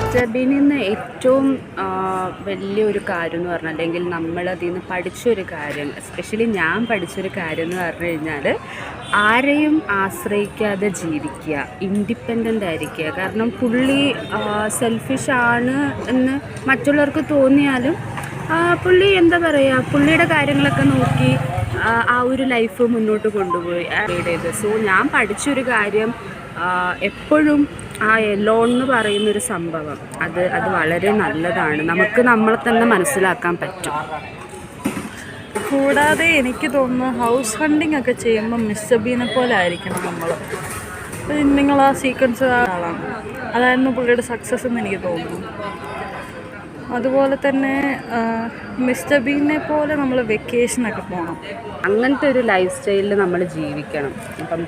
Mister ബീനിൽ നിന്ന് ഏറ്റവും വലിയൊരു കാര്യം എന്ന് പറഞ്ഞാൽ, അല്ലെങ്കിൽ നമ്മളതിൽ നിന്ന് പഠിച്ചൊരു കാര്യം, എസ്പെഷ്യലി ഞാൻ പഠിച്ചൊരു കാര്യം എന്ന് പറഞ്ഞു കഴിഞ്ഞാൽ, ആരെയും ആശ്രയിക്കാതെ ജീവിക്കുക, ഇൻഡിപെൻഡൻ്റ് ആയിരിക്കുക. കാരണം പുള്ളി സെൽഫിഷാണ് എന്ന് മറ്റുള്ളവർക്ക് തോന്നിയാലും പുള്ളി എന്താ പറയുക, പുള്ളിയുടെ കാര്യങ്ങളൊക്കെ നോക്കി ആ ഒരു ലൈഫ് മുന്നോട്ട് കൊണ്ടുപോയി ചെയ്ത്. സോ ഞാൻ പഠിച്ചൊരു കാര്യം, എപ്പോഴും ആ എലോൺ എന്ന് പറയുന്നൊരു സംഭവം അത് വളരെ നല്ലതാണ്. നമുക്ക് നമ്മളെ തന്നെ മനസ്സിലാക്കാൻ പറ്റും. കൂടാതെ എനിക്ക് തോന്നുന്നു ഹൗസ് ഹണ്ടിങ് ഒക്കെ ചെയ്യുമ്പോൾ മിസ്റ്റർ ബീനെ പോലെ ആയിരിക്കണം നമ്മൾ. നിങ്ങൾ ആ സീക്വൻസ് ആളാണ്, അതായിരുന്നു പുള്ളിയുടെ സക്സസ് എന്ന് എനിക്ക് തോന്നുന്നു. അതുപോലെ തന്നെ മിസ്റ്റർ ബീനെ പോലെ നമ്മൾ വെക്കേഷനൊക്കെ പോകണം. അങ്ങനത്തെ ഒരു ലൈഫ് സ്റ്റൈലിൽ നമ്മൾ ജീവിക്കണം. ഇപ്പം